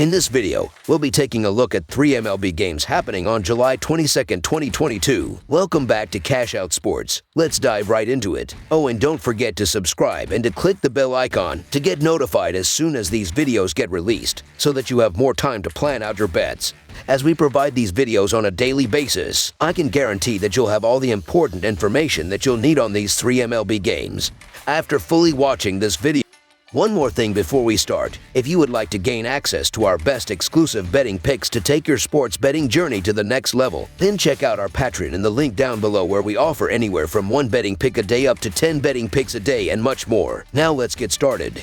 In this video, we'll be taking a look at 3 MLB games happening on July 22, 2022. Welcome back to Cash Out Sports. Let's dive right into it. Oh, and don't forget to subscribe and to click the bell icon to get notified as soon as these videos get released, so that you have more time to plan out your bets. As we provide these videos on a daily basis, I can guarantee that you'll have all the important information that you'll need on these 3 MLB games after fully watching this video. One more thing before we start. If you would like to gain access to our best exclusive betting picks to take your sports betting journey to the next level, then check out our Patreon in the link down below, where we offer anywhere from 1 betting pick a day up to 10 betting picks a day and much more. Now let's get started.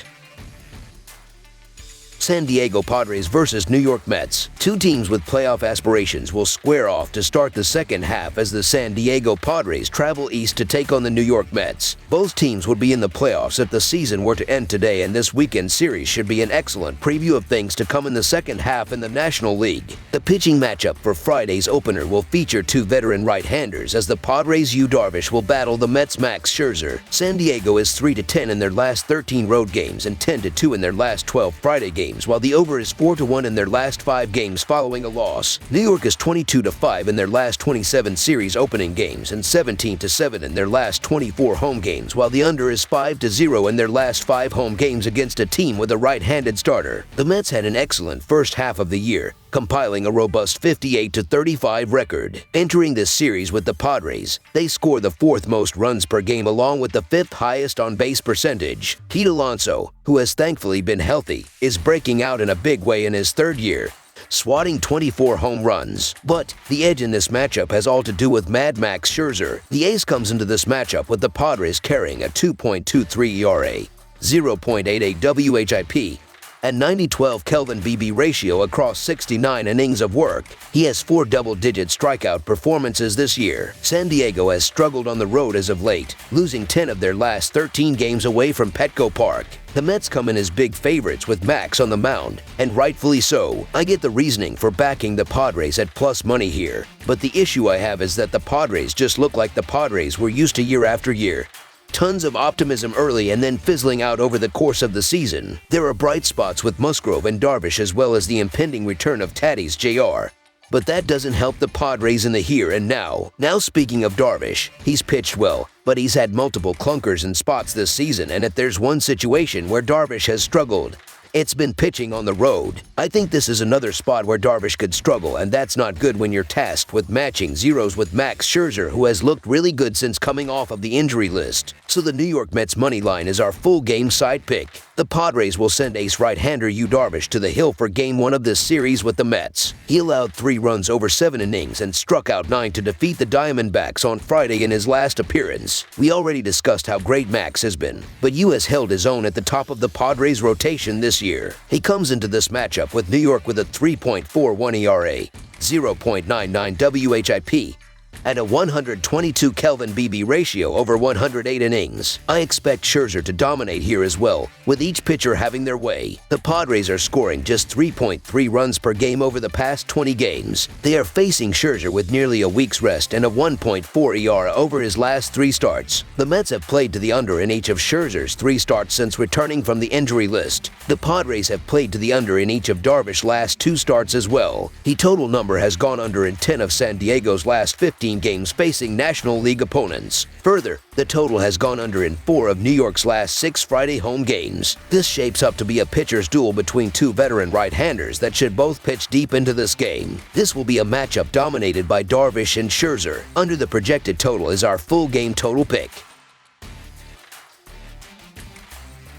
San Diego Padres versus New York Mets. Two teams with playoff aspirations will square off to start the second half as the San Diego Padres travel east to take on the New York Mets. Both teams would be in the playoffs if the season were to end today, and this weekend series should be an excellent preview of things to come in the second half in the National League. The pitching matchup for Friday's opener will feature two veteran right-handers, as the Padres' Yu Darvish will battle the Mets' Max Scherzer. San Diego is 3-10 in their last 13 road games and 10-2 in their last 12 Friday games, while the over is 4-1 in their last 5 games following a loss. New York is 22-5 in their last 27 series opening games and 17-7 in their last 24 home games, while the under is 5-0 in their last 5 home games against a team with a right-handed starter. The Mets had an excellent first half of the year, compiling a robust 58-35 record. Entering this series with the Padres, they score the 4th most runs per game along with the 5th highest on-base percentage. Pete Alonso, who has thankfully been healthy, is breaking out in a big way in his 3rd year, swatting 24 home runs. But the edge in this matchup has all to do with Mad Max Scherzer. The ace comes into this matchup with the Padres carrying a 2.23 ERA, 0.88 WHIP, and 90-12 Kelvin BB ratio across 69 innings of work. He has 4 double-digit strikeout performances this year. San Diego has struggled on the road as of late, losing 10 of their last 13 games away from Petco Park. The Mets come in as big favorites with Max on the mound, and rightfully so. I get the reasoning for backing the Padres at plus money here, but the issue I have is that the Padres just look like the Padres we're used to year after year. Tons of optimism early and then fizzling out over the course of the season. There are bright spots with Musgrove and Darvish, as well as the impending return of Tatis Jr., but that doesn't help the Padres in the here and now. Now, speaking of Darvish, he's pitched well, but he's had multiple clunkers and spots this season, and if there's one situation where Darvish has struggled, it's been pitching on the road. I think this is another spot where Darvish could struggle, and that's not good when you're tasked with matching zeros with Max Scherzer, who has looked really good since coming off of the injury list. So the New York Mets money line is our full game side pick. The Padres will send ace right-hander Yu Darvish to the hill for Game 1 of this series with the Mets. He allowed 3 runs over 7 innings and struck out 9 to defeat the Diamondbacks on Friday in his last appearance. We already discussed how great Max has been, but Yu has held his own at the top of the Padres rotation this year. He comes into this matchup with New York with a 3.41 ERA, 0.99 WHIP, and a 122 Kelvin BB ratio over 108 innings. I expect Scherzer to dominate here as well, with each pitcher having their way. The Padres are scoring just 3.3 runs per game over the past 20 games. They are facing Scherzer with nearly a week's rest and a 1.4 ERA over his last 3 starts. The Mets have played to the under in each of Scherzer's 3 starts since returning from the injury list. The Padres have played to the under in each of Darvish's last 2 starts as well. The total number has gone under in 10 of San Diego's last 15 games facing National League opponents. Further, the total has gone under in 4 of New York's last 6 Friday home games. This shapes up to be a pitcher's duel between 2 veteran right-handers that should both pitch deep into this game. This will be a matchup dominated by Darvish and Scherzer. Under the projected total is our full game total pick.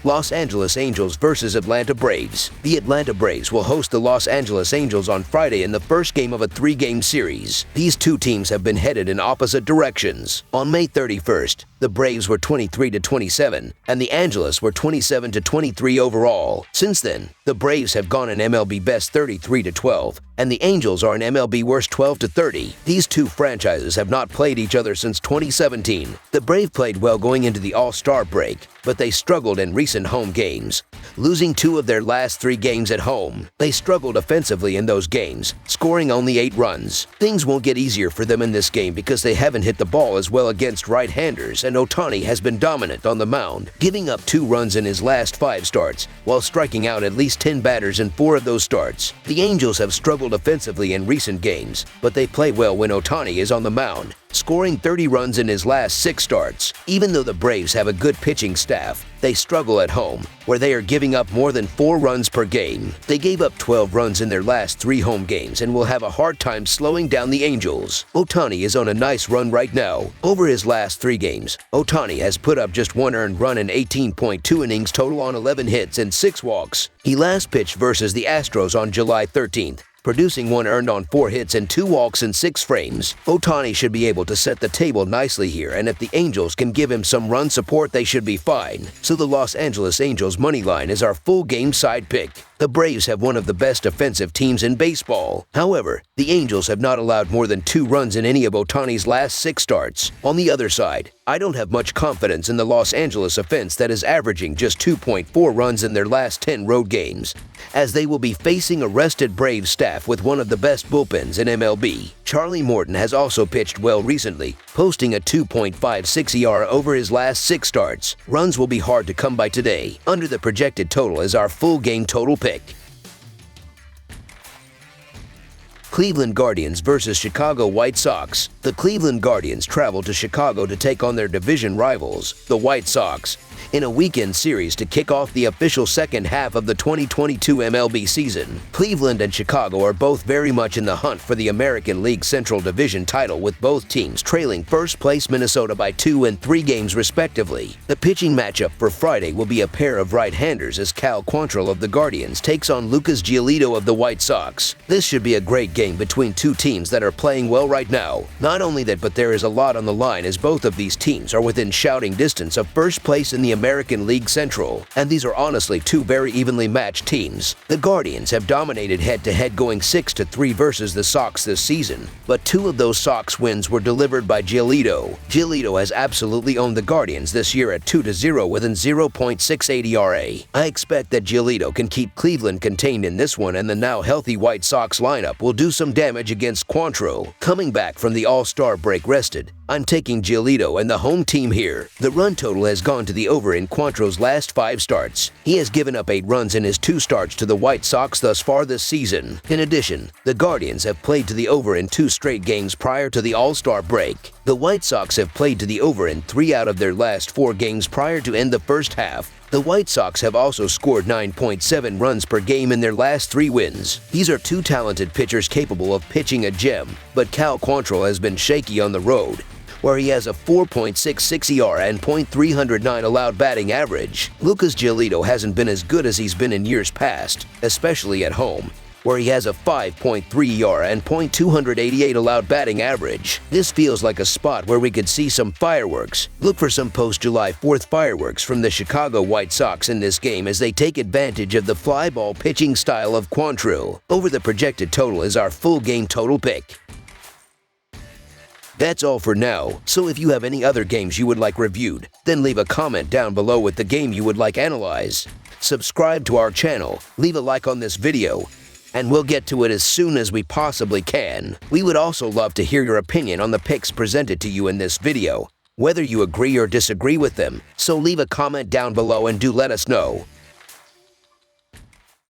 Los Angeles Angels versus Atlanta Braves. The Atlanta Braves will host the Los Angeles Angels on Friday in the first game of a 3-game series. These two teams have been headed in opposite directions. On May 31st, the Braves were 23-27, and the Angeles were 27-23 overall. Since then, the Braves have gone an MLB best 33-12, and the Angels are an MLB worst 12-30. These two franchises have not played each other since 2017. The Braves played well going into the All-Star break, but they struggled in recent home games, losing 2 of their last 3 games at home. They struggled offensively in those games, scoring only 8 runs. Things won't get easier for them in this game because they haven't hit the ball as well against right-handers, and Ohtani has been dominant on the mound, giving up 2 runs in his last 5 starts, while striking out at least 10 batters in 4 of those starts. The Angels have struggled offensively in recent games, but they play well when Ohtani is on the mound, scoring 30 runs in his last 6 starts. Even though the Braves have a good pitching staff, they struggle at home, where they are giving up more than 4 runs per game. They gave up 12 runs in their last 3 home games and will have a hard time slowing down the Angels. Ohtani is on a nice run right now. Over his last 3 games, Ohtani has put up just 1 earned run in 18.2 innings total on 11 hits and 6 walks. He last pitched versus the Astros on July 13th. Producing 1 earned on 4 hits and 2 walks in 6 frames. Ohtani should be able to set the table nicely here, and if the Angels can give him some run support, they should be fine. So the Los Angeles Angels money line is our full game side pick. The Braves have one of the best offensive teams in baseball. However, the Angels have not allowed more than 2 runs in any of Ohtani's last 6 starts. On the other side, I don't have much confidence in the Los Angeles offense that is averaging just 2.4 runs in their last 10 road games, as they will be facing a rested Braves staff with one of the best bullpens in MLB. Charlie Morton has also pitched well recently, posting a 2.56 ERA over his last 6 starts. Runs will be hard to come by today. Under the projected total is our full game total pick. Cleveland Guardians versus Chicago White Sox. The Cleveland Guardians travel to Chicago to take on their division rivals, the White Sox, in a weekend series to kick off the official second half of the 2022 MLB season. Cleveland and Chicago are both very much in the hunt for the American League Central Division title, with both teams trailing first-place Minnesota by 2 and 3 games respectively. The pitching matchup for Friday will be a pair of right-handers as Cal Quantrill of the Guardians takes on Lucas Giolito of the White Sox. This should be a great game between 2 teams that are playing well right now. Not only that, but there is a lot on the line as both of these teams are within shouting distance of first place in the American League Central, and these are honestly 2 very evenly matched teams. The Guardians have dominated head-to-head going 6-3 versus the Sox this season, but 2 of those Sox wins were delivered by Giolito. Giolito has absolutely owned the Guardians this year at 2-0 with an 0.68 ERA. I expect that Giolito can keep Cleveland contained in this one, and the now healthy White Sox lineup will do some damage against Quantrill. Coming back from the All-Star break rested, I'm taking Giolito and the home team here. The run total has gone to the over in Quantrill's last 5 starts. He has given up 8 runs in his 2 starts to the White Sox thus far this season. In addition, the Guardians have played to the over in 2 straight games prior to the All-Star break. The White Sox have played to the over in 3 out of their last 4 games prior to end the first half. The White Sox have also scored 9.7 runs per game in their last 3 wins. These are 2 talented pitchers capable of pitching a gem, but Cal Quantrill has been shaky on the road, where he has a 4.66 ERA and .309 allowed batting average. Lucas Giolito hasn't been as good as he's been in years past, especially at home, where he has a 5.3 ERA and .288 allowed batting average. This feels like a spot where we could see some fireworks. Look for some post-July 4th fireworks from the Chicago White Sox in this game as they take advantage of the fly ball pitching style of Quantrill. Over the projected total is our full game total pick. That's all for now, so if you have any other games you would like reviewed, then leave a comment down below with the game you would like analyzed. Subscribe to our channel, leave a like on this video, and we'll get to it as soon as we possibly can. We would also love to hear your opinion on the picks presented to you in this video, whether you agree or disagree with them, so leave a comment down below and do let us know.